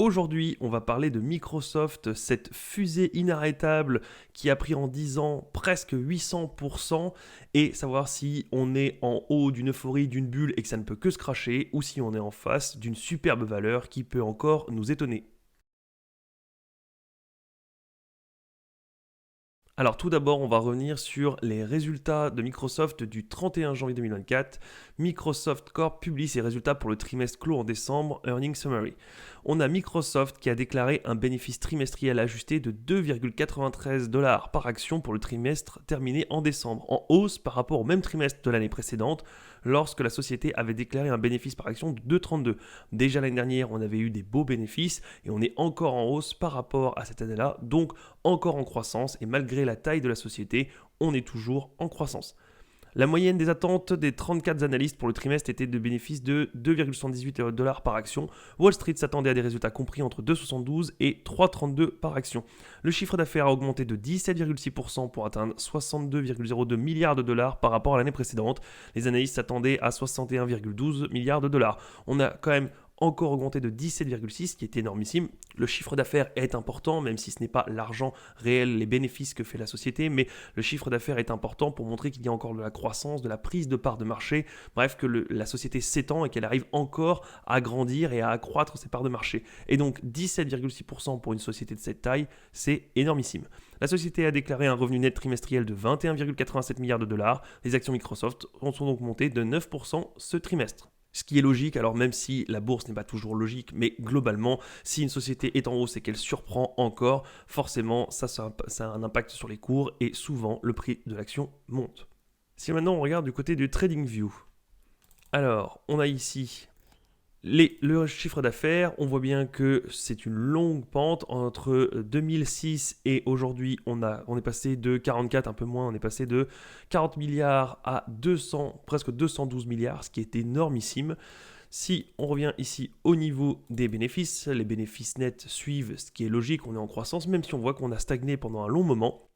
Aujourd'hui, on va parler de Microsoft, cette fusée inarrêtable qui a pris en 10 ans presque 800% et savoir si on est en haut d'une euphorie, d'une bulle et que ça ne peut que se cracher ou si on est en face d'une superbe valeur qui peut encore nous étonner. Alors tout d'abord, on va revenir sur les résultats de Microsoft du 31 janvier 2024. Microsoft Corp publie ses résultats pour le trimestre clos en décembre, Earnings Summary. On a Microsoft qui a déclaré un bénéfice trimestriel ajusté de 2,93$ par action pour le trimestre terminé en décembre, en hausse par rapport au même trimestre de l'année précédente, lorsque la société avait déclaré un bénéfice par action de 2,32$. Déjà l'année dernière, on avait eu des beaux bénéfices et on est encore en hausse par rapport à cette année-là, donc encore en croissance et malgré la taille de la société, on est toujours en croissance. La moyenne des attentes des 34 analystes pour le trimestre était de bénéfices de 2,78$ par action. Wall Street s'attendait à des résultats compris entre 2,72 et 3,32 par action. Le chiffre d'affaires a augmenté de 17,6% pour atteindre 62,02 milliards de dollars par rapport à l'année précédente. Les analystes s'attendaient à 61,12 milliards de dollars. On a quand même encore augmenté de 17,6, ce qui est énormissime. Le chiffre d'affaires est important, même si ce n'est pas l'argent réel, les bénéfices que fait la société, mais le chiffre d'affaires est important pour montrer qu'il y a encore de la croissance, de la prise de part de marché, bref, que la société s'étend et qu'elle arrive encore à grandir et à accroître ses parts de marché. Et donc 17,6% pour une société de cette taille, c'est énormissime. La société a déclaré un revenu net trimestriel de 21,87 milliards de dollars. Les actions Microsoft sont donc montées de 9% ce trimestre. Ce qui est logique, alors même si la bourse n'est pas toujours logique, mais globalement, si une société est en hausse et qu'elle surprend encore, forcément, ça a un impact sur les cours et souvent le prix de l'action monte. Si maintenant on regarde du côté du TradingView, alors on a ici le chiffre d'affaires, on voit bien que c'est une longue pente entre 2006 et aujourd'hui. On est passé de 44, un peu moins, on est passé de 40 milliards à 200, presque 212 milliards, ce qui est énormissime. Si on revient ici au niveau des bénéfices, les bénéfices nets suivent, ce qui est logique, on est en croissance, même si on voit qu'on a stagné pendant un long moment.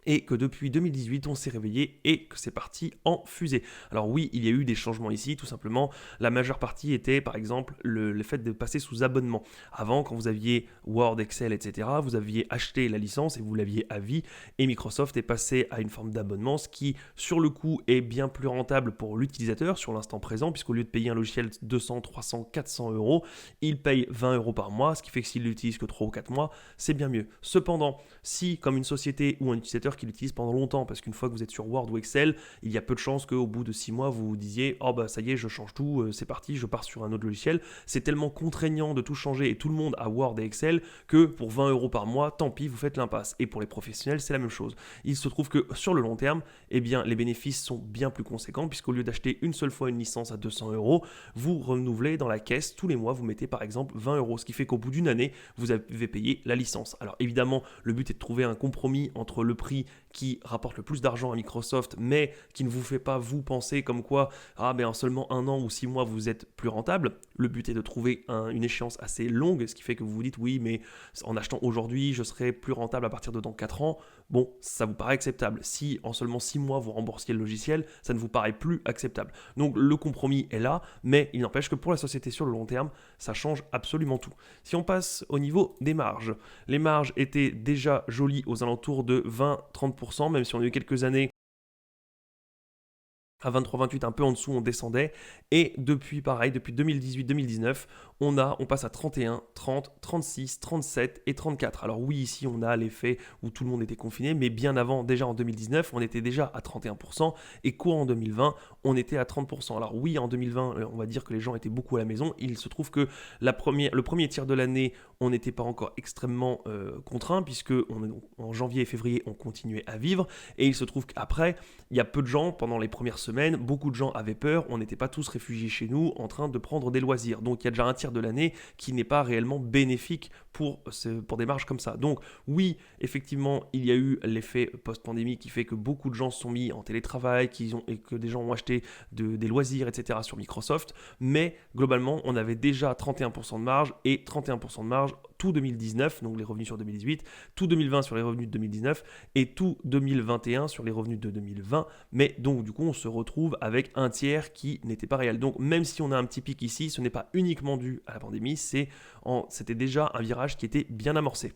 Et que depuis 2018, on s'est réveillé et que c'est parti en fusée. Alors oui, il y a eu des changements ici, tout simplement. La majeure partie était, par exemple, le fait de passer sous abonnement. Avant, quand vous aviez Word, Excel, etc., vous aviez acheté la licence et vous l'aviez à vie. Et Microsoft est passé à une forme d'abonnement, ce qui, sur le coup, est bien plus rentable pour l'utilisateur sur l'instant présent, puisqu'au lieu de payer un logiciel 200, 300, 400 euros, il paye 20 euros par mois, ce qui fait que s'il l'utilise que 3 ou 4 mois, c'est bien mieux. Cependant, si, comme une société ou un utilisateur qui l'utilise pendant longtemps, parce qu'une fois que vous êtes sur Word ou Excel, il y a peu de chances qu'au bout de 6 mois, vous vous disiez « Oh bah ça y est, je change tout, c'est parti, je pars sur un autre logiciel ». C'est tellement contraignant de tout changer et tout le monde a Word et Excel que pour 20 euros par mois, tant pis, vous faites l'impasse. Et pour les professionnels, c'est la même chose. Il se trouve que sur le long terme, eh bien, les bénéfices sont bien plus conséquents, puisqu'au lieu d'acheter une seule fois une licence à 200 euros, vous renouvelez dans la caisse tous les mois, vous mettez par exemple 20 euros, ce qui fait qu'au bout d'une année, vous avez payé la licence. Alors évidemment, le but est de trouver un compromis entre le prix qui rapporte le plus d'argent à Microsoft, mais qui ne vous fait pas vous penser comme quoi, en seulement 1 an ou 6 mois, vous êtes plus rentable. Le but est de trouver une échéance assez longue, ce qui fait que vous vous dites, oui, mais en achetant aujourd'hui, je serai plus rentable à partir de dans 4 ans. Bon, ça vous paraît acceptable. Si en seulement 6 mois, vous remboursiez le logiciel, ça ne vous paraît plus acceptable. Donc le compromis est là, mais il n'empêche que pour la société sur le long terme, ça change absolument tout. Si on passe au niveau des marges, les marges étaient déjà jolies aux alentours de 20-30%, même si on a eu quelques années à 23-28, un peu en dessous, on descendait. Et depuis, pareil, depuis 2018-2019, on passe à 31, 30, 36, 37 et 34. Alors oui, ici, on a l'effet où tout le monde était confiné, mais bien avant, déjà en 2019, on était déjà à 31%. Et courant en 2020, on était à 30%. Alors oui, en 2020, on va dire que les gens étaient beaucoup à la maison. Il se trouve que le premier tiers de l'année, on n'était pas encore extrêmement contraint, puisque en janvier et février, on continuait à vivre. Et il se trouve qu'après, il y a peu de gens, pendant les premières semaines, beaucoup de gens avaient peur, on n'était pas tous réfugiés chez nous en train de prendre des loisirs. Donc il y a déjà un tiers de l'année qui n'est pas réellement bénéfique pour des marges comme ça. Donc oui, effectivement, il y a eu l'effet post-pandémie qui fait que beaucoup de gens se sont mis en télétravail, et que des gens ont acheté des loisirs, etc. sur Microsoft, mais globalement, on avait déjà 31% de marge, et 31% de marge, tout 2019, donc les revenus sur 2018, tout 2020 sur les revenus de 2019 et tout 2021 sur les revenus de 2020. Mais donc du coup, on se retrouve avec un tiers qui n'était pas réel. Donc même si on a un petit pic ici, ce n'est pas uniquement dû à la pandémie, c'était déjà un virage qui était bien amorcé.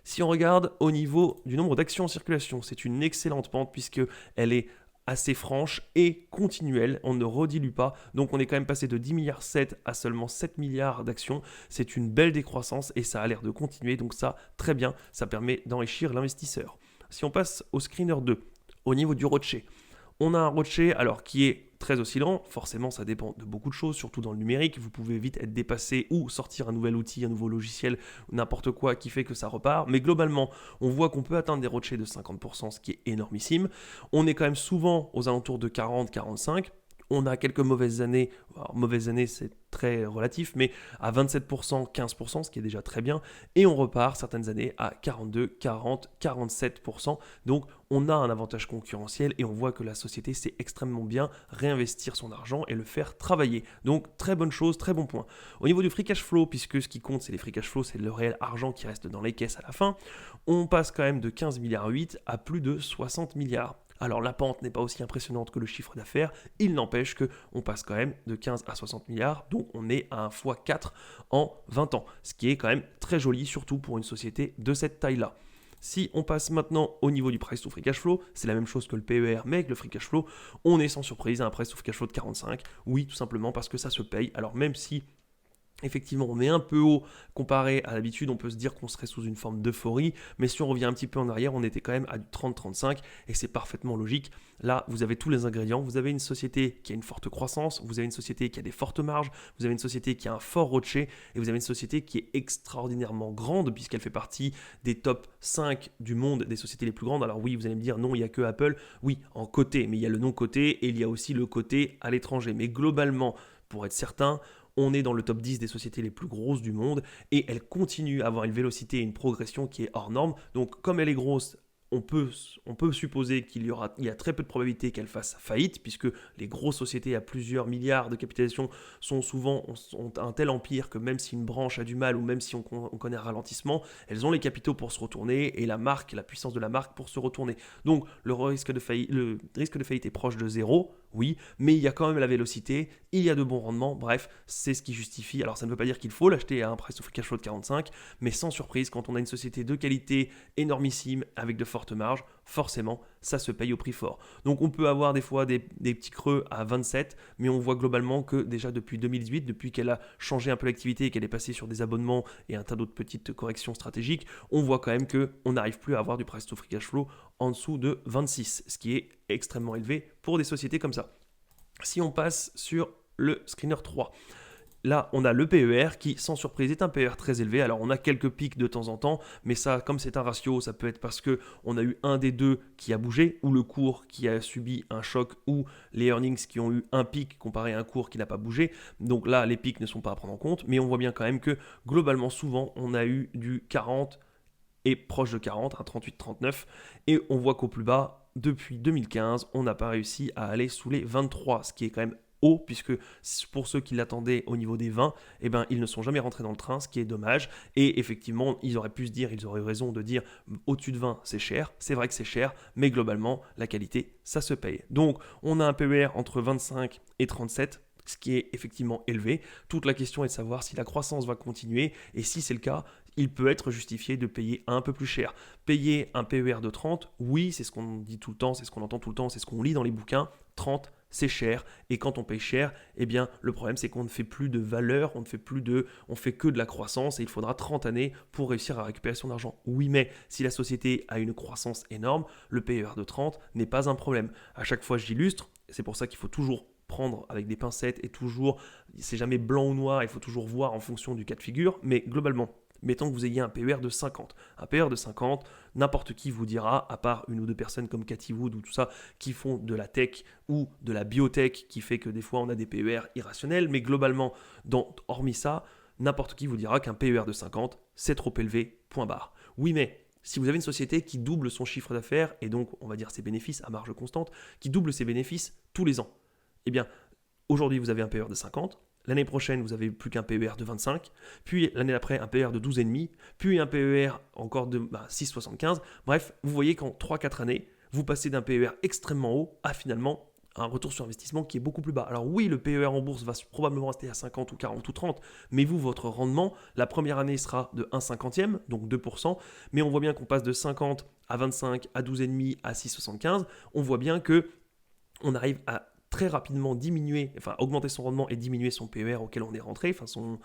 Si on regarde au niveau du nombre d'actions en circulation, c'est une excellente pente puisqu'elle est assez franche et continuelle, on ne redilue pas, donc on est quand même passé de 10,7 milliards à seulement 7 milliards d'actions, c'est une belle décroissance et ça a l'air de continuer, donc ça, très bien, ça permet d'enrichir l'investisseur. Si on passe au screener 2, au niveau du rocher, on a un rocher alors qui est très oscillant, forcément ça dépend de beaucoup de choses, surtout dans le numérique, vous pouvez vite être dépassé ou sortir un nouvel outil, un nouveau logiciel, n'importe quoi qui fait que ça repart, mais globalement on voit qu'on peut atteindre des rochers de 50%, ce qui est énormissime, on est quand même souvent aux alentours de 40-45%, on a quelques mauvaises années, alors mauvaises années c'est très relatif, mais à 27%, 15%, ce qui est déjà très bien, et on repart certaines années à 42, 40, 47%, donc on a un avantage concurrentiel et on voit que la société sait extrêmement bien réinvestir son argent et le faire travailler. Donc très bonne chose, très bon point. Au niveau du free cash flow, puisque ce qui compte c'est les free cash flow, c'est le réel argent qui reste dans les caisses à la fin, on passe quand même de 15,8 milliards à plus de 60 milliards. Alors la pente n'est pas aussi impressionnante que le chiffre d'affaires, il n'empêche qu'on passe quand même de 15 à 60 milliards, donc on est à un x4 en 20 ans, ce qui est quand même très joli, surtout pour une société de cette taille-là. Si on passe maintenant au niveau du price to free cash flow, c'est la même chose que le PER, mais avec le free cash flow, on est sans surprise à un price to free cash flow de 45. Oui, tout simplement parce que ça se paye. Alors même si effectivement, on est un peu haut comparé à l'habitude, on peut se dire qu'on serait sous une forme d'euphorie, mais si on revient un petit peu en arrière, on était quand même à du 30-35 et c'est parfaitement logique. Là, vous avez tous les ingrédients, vous avez une société qui a une forte croissance, vous avez une société qui a des fortes marges, vous avez une société qui a un fort rocher et vous avez une société qui est extraordinairement grande puisqu'elle fait partie des top 5 du monde des sociétés les plus grandes. Alors oui, vous allez me dire non, il n'y a que Apple, oui, en côté, mais il y a le non-côté et il y a aussi le côté à l'étranger. Mais globalement, pour être certain, on est dans le top 10 des sociétés les plus grosses du monde et elle continue à avoir une vélocité et une progression qui est hors norme. Donc comme elle est grosse, on peut supposer qu'il y a très peu de probabilité qu'elle fasse faillite, puisque les grosses sociétés à plusieurs milliards de capitalisation ont un tel empire que même si une branche a du mal ou même si on connaît un ralentissement, elles ont les capitaux pour se retourner et la puissance de la marque pour se retourner. Donc le risque de faillite est proche de zéro, oui, mais il y a quand même la vélocité, il y a de bons rendements, bref, c'est ce qui justifie. Alors ça ne veut pas dire qu'il faut l'acheter à un price to free cash flow de 45, mais sans surprise, quand on a une société de qualité énormissime avec de fortes marges, forcément, ça se paye au prix fort. Donc on peut avoir des fois des petits creux à 27, mais on voit globalement que déjà depuis 2018, depuis qu'elle a changé un peu l'activité et qu'elle est passée sur des abonnements et un tas d'autres petites corrections stratégiques, on voit quand même qu'on n'arrive plus à avoir du price to free cash flow en dessous de 26, ce qui est extrêmement élevé pour des sociétés comme ça. Si on passe sur le screener 3, là, on a le PER qui, sans surprise, est un PER très élevé. Alors, on a quelques pics de temps en temps, mais ça, comme c'est un ratio, ça peut être parce qu'on a eu un des deux qui a bougé, ou le cours qui a subi un choc, ou les earnings qui ont eu un pic comparé à un cours qui n'a pas bougé. Donc là, les pics ne sont pas à prendre en compte, mais on voit bien quand même que, globalement, souvent, on a eu du 40 et proche de 40, un 38-39, et on voit qu'au plus bas, depuis 2015, on n'a pas réussi à aller sous les 23, ce qui est quand même haut, puisque pour ceux qui l'attendaient au niveau des 20, eh ben, ils ne sont jamais rentrés dans le train, ce qui est dommage. Et effectivement, ils auraient eu raison de dire au-dessus de 20, c'est cher. C'est vrai que c'est cher, mais globalement, la qualité, ça se paye. Donc, on a un PER entre 25 et 37, ce qui est effectivement élevé. Toute la question est de savoir si la croissance va continuer, et si c'est le cas, il peut être justifié de payer un peu plus cher. Payer un PER de 30, oui, c'est ce qu'on dit tout le temps, c'est ce qu'on entend tout le temps, c'est ce qu'on lit dans les bouquins. 30, c'est cher, et quand on paye cher, eh bien le problème c'est qu'on ne fait plus de valeur, on fait que de la croissance, et il faudra 30 années pour réussir à récupérer son argent. Oui, mais si la société a une croissance énorme, le PER de 30 n'est pas un problème. À chaque fois j'illustre, c'est pour ça qu'il faut toujours prendre avec des pincettes, et toujours, c'est jamais blanc ou noir, il faut toujours voir en fonction du cas de figure, mais globalement, mettons que vous ayez un PER de 50. Un PER de 50, n'importe qui vous dira, à part une ou deux personnes comme Cathy Wood ou tout ça, qui font de la tech ou de la biotech, qui fait que des fois on a des PER irrationnels, mais globalement, hormis ça, n'importe qui vous dira qu'un PER de 50, c'est trop élevé, point barre. Oui, mais si vous avez une société qui double son chiffre d'affaires, et donc on va dire ses bénéfices à marge constante, qui double ses bénéfices tous les ans, eh bien, aujourd'hui vous avez un PER de 50, L'année prochaine, vous avez plus qu'un PER de 25, puis l'année d'après, un PER de 12,5, puis un PER encore de 6,75. Bref, vous voyez qu'en 3-4 années, vous passez d'un PER extrêmement haut à finalement un retour sur investissement qui est beaucoup plus bas. Alors oui, le PER en bourse va probablement rester à 50 ou 40 ou 30, mais vous, votre rendement, la première année sera de 1,50e, donc 2%, mais on voit bien qu'on passe de 50 à 25, à 12,5, à 6,75. On voit bien que on arrive à très rapidement diminuer, enfin augmenter son rendement et diminuer son PER auquel on est rentré, enfin son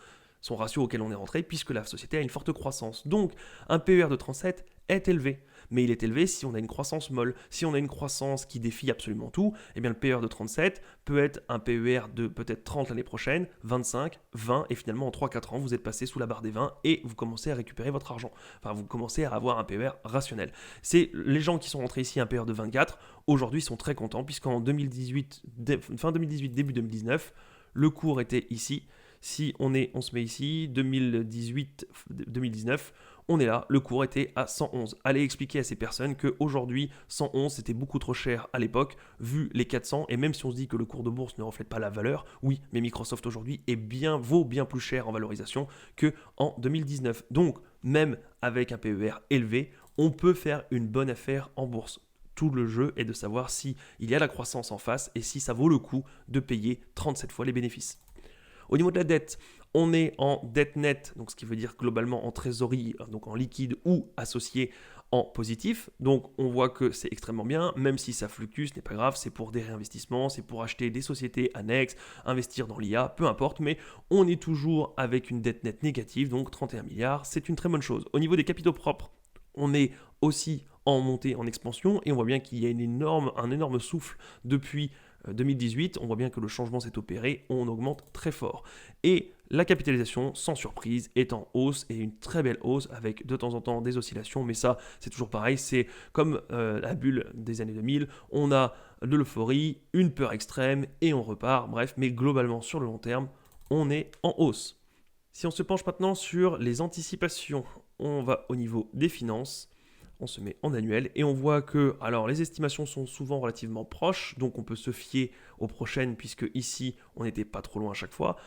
ratio auquel on est rentré, puisque la société a une forte croissance. Donc un PER de 37 est élevé, mais il est élevé si on a une croissance molle. Si on a une croissance qui défie absolument tout, eh bien le PER de 37 peut être un PER de peut-être 30 l'année prochaine, 25, 20, et finalement en 3-4 ans, vous êtes passé sous la barre des 20 et vous commencez à récupérer votre argent. Enfin, vous commencez à avoir un PER rationnel. C'est les gens qui sont rentrés ici à un PER de 24, aujourd'hui sont très contents, puisqu'en 2018, fin 2018, début 2019, le cours était ici. Si on se met ici, 2018-2019, on est là, le cours était à 111. Allez expliquer à ces personnes qu'aujourd'hui, 111, c'était beaucoup trop cher à l'époque, vu les 400, et même si on se dit que le cours de bourse ne reflète pas la valeur, oui, mais Microsoft aujourd'hui vaut bien plus cher en valorisation qu'en 2019. Donc, même avec un PER élevé, on peut faire une bonne affaire en bourse. Tout le jeu est de savoir si il y a la croissance en face et si ça vaut le coup de payer 37 fois les bénéfices. Au niveau de la dette, on est en dette nette, donc ce qui veut dire globalement en trésorerie, donc en liquide ou associé en positif. Donc on voit que c'est extrêmement bien, même si ça fluctue, ce n'est pas grave, c'est pour des réinvestissements, c'est pour acheter des sociétés annexes, investir dans l'IA, peu importe, mais on est toujours avec une dette nette négative, donc 31 milliards, c'est une très bonne chose. Au niveau des capitaux propres, on est aussi en montée, en expansion, et on voit bien qu'il y a un énorme souffle depuis 2018, on voit bien que le changement s'est opéré, on augmente très fort. Et la capitalisation, sans surprise, est en hausse et une très belle hausse avec de temps en temps des oscillations, mais ça c'est toujours pareil, c'est comme la bulle des années 2000, on a de l'euphorie, une peur extrême et on repart, bref, mais globalement sur le long terme, on est en hausse. Si on se penche maintenant sur les anticipations, on va au niveau des finances. On se met en annuel et on voit que alors les estimations sont souvent relativement proches, donc on peut se fier aux prochaines puisque ici on n'était pas trop loin à chaque fois.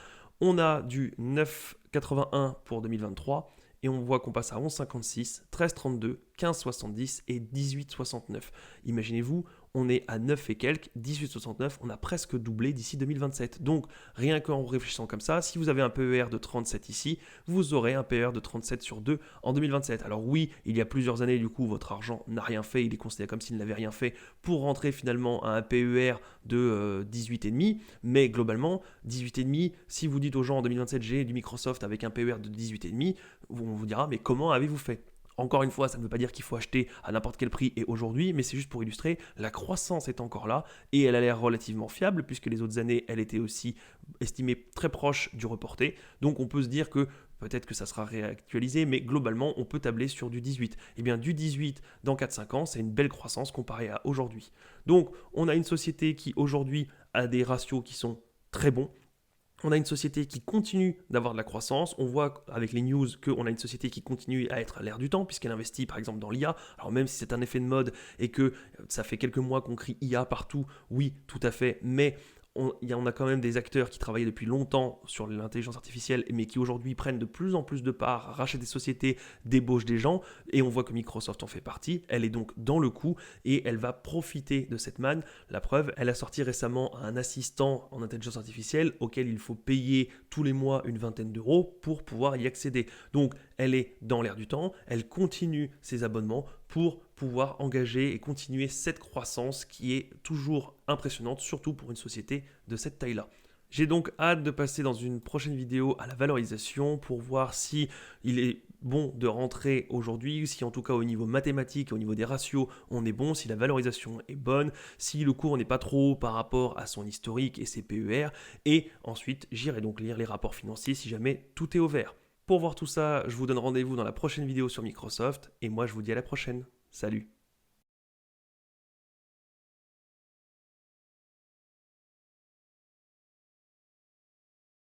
On a du 9,81 pour 2023 et on voit qu'on passe à 11,56, 13,32, 15,70 et 18,69. Imaginez-vous, on est à 9 et quelques, 18,69, on a presque doublé d'ici 2027. Donc rien qu'en réfléchissant comme ça, si vous avez un PER de 37 ici, vous aurez un PER de 37 sur 2 en 2027. Alors oui, il y a plusieurs années, du coup, votre argent n'a rien fait, il est considéré comme s'il n'avait rien fait pour rentrer finalement à un PER de 18,5, mais globalement, 18,5, si vous dites aux gens en 2027, j'ai du Microsoft avec un PER de 18,5, on vous dira, mais comment avez-vous fait ? Encore une fois, ça ne veut pas dire qu'il faut acheter à n'importe quel prix et aujourd'hui, mais c'est juste pour illustrer, la croissance est encore là et elle a l'air relativement fiable puisque les autres années, elle était aussi estimée très proche du reporté. Donc on peut se dire que peut-être que ça sera réactualisé, mais globalement, on peut tabler sur du 18. Et bien du 18 dans 4-5 ans, c'est une belle croissance comparée à aujourd'hui. Donc on a une société qui aujourd'hui a des ratios qui sont très bons. On a une société qui continue d'avoir de la croissance. On voit avec les news qu'on a une société qui continue à être à l'air du temps puisqu'elle investit par exemple dans l'IA. Alors même si c'est un effet de mode et que ça fait quelques mois qu'on crie IA partout, oui, tout à fait, mais on a quand même des acteurs qui travaillaient depuis longtemps sur l'intelligence artificielle, mais qui aujourd'hui prennent de plus en plus de parts, rachètent des sociétés, débauchent des gens, et on voit que Microsoft en fait partie. Elle est donc dans le coup, et elle va profiter de cette manne. La preuve, elle a sorti récemment un assistant en intelligence artificielle auquel il faut payer tous les mois une vingtaine d'euros pour pouvoir y accéder. Donc, elle est dans l'air du temps, elle continue ses abonnements pour pouvoir engager et continuer cette croissance qui est toujours impressionnante, surtout pour une société de cette taille-là. J'ai donc hâte de passer dans une prochaine vidéo à la valorisation pour voir si il est bon de rentrer aujourd'hui, si en tout cas au niveau mathématique, au niveau des ratios, on est bon, si la valorisation est bonne, si le cours n'est pas trop haut par rapport à son historique et ses PER, et ensuite j'irai donc lire les rapports financiers si jamais tout est au vert. Pour voir tout ça, je vous donne rendez-vous dans la prochaine vidéo sur Microsoft, et moi je vous dis à la prochaine. Salut!